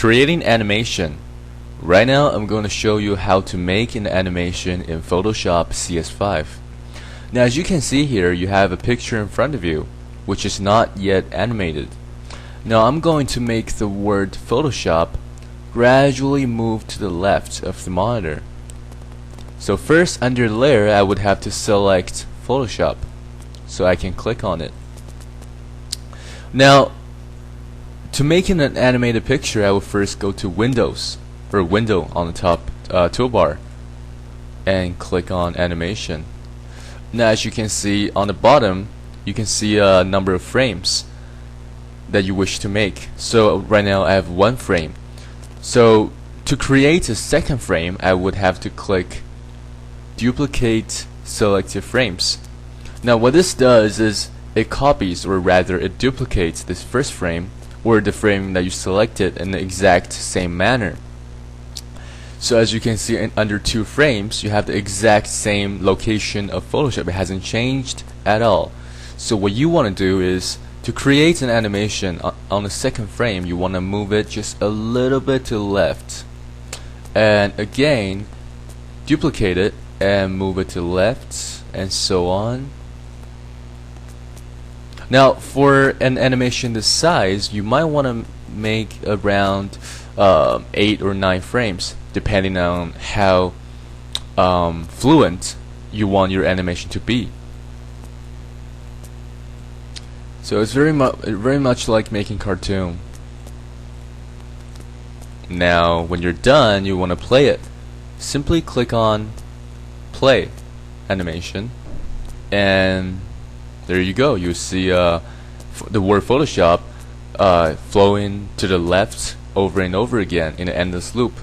Creating animation. Right now I'm going to show you how to make an animation in Photoshop CS5. Now as you can see here, you have a picture in front of you which is not yet animated. Now I'm going to make the word Photoshop gradually move to the left of the monitor. So first, under layer, I would have to select Photoshop so I can click on it. Now to make an animated picture, I will first go to Windows, or Window on the top toolbar, and click on Animation. Now as you can see on the bottom, you can see a number of frames that you wish to make. So right now I have one frame. So to create a second frame, I would have to click Duplicate Selected Frames. Now what this does is it copies, or rather it duplicates this first frame or the frame that you selected in the exact same manner. So as you can see, under two frames you have the exact same location of Photoshop. It hasn't changed at all. So what you want to do is to create an animation on the second frame, you want to move it just a little bit to the left, and again duplicate it and move it to the left, and so on. Now for an animation this size, you might want to make around 8 or 9 frames depending on how fluent you want your animation to be. So it's very much like making cartoon. Now when you're done, you want to play it. Simply click on Play Animation, and there you go. You see the word Photoshop flowing to the left over and over again in an endless loop.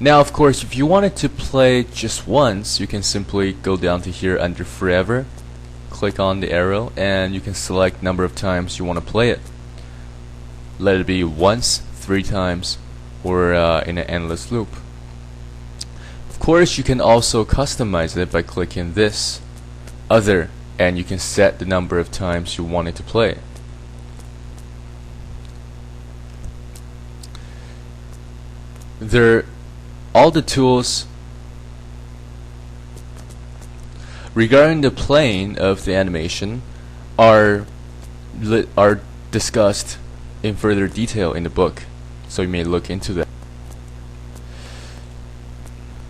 Now of course, if you wanted to play just once, you can simply go down to here under Forever, click on the arrow, and you can select number of times you want to play it. Let it be once, 3 times, or in an endless loop. Of course, you can also customize it by clicking this Other, and you can set the number of times you want it to play. All the tools regarding the playing of the animation are discussed in further detail in the book, so you may look into that.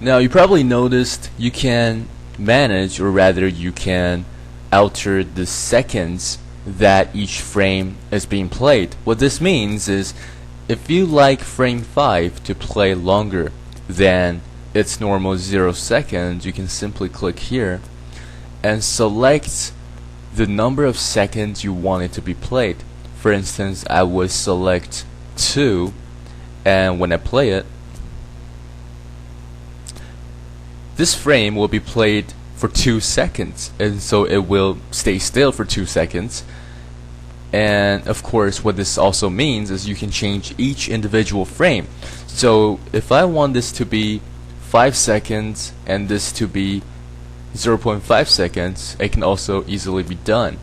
Now you probably noticed you can manage, or rather you can alter the seconds that each frame is being played. What this means is, if you like frame 5 to play longer than its normal 0 seconds, you can simply click here and select the number of seconds you want it to be played. For instance, I would select 2, and when I play it, this frame will be played for 2 seconds, and so it will stay still for 2 seconds. And of course, what this also means is you can change each individual frame. So if I want this to be 5 seconds and this to be 0.5 seconds, it can also easily be done,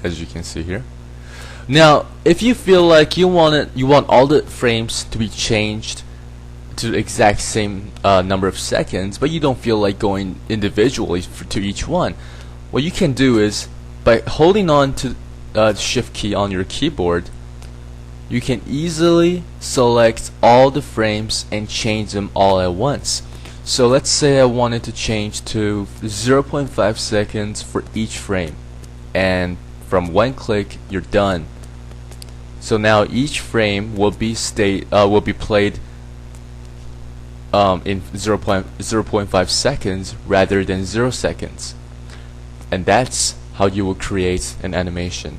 as you can see here. Now if you feel like you want all the frames to be changed to the exact same number of seconds, but you don't feel like going individually to each one, what you can do is, by holding on to the Shift key on your keyboard, you can easily select all the frames and change them all at once. So let's say I wanted to change to 0.5 seconds for each frame, and from one click you're done. So now each frame will be played in 0.5 seconds rather than 0 seconds. And that's how you will create an animation.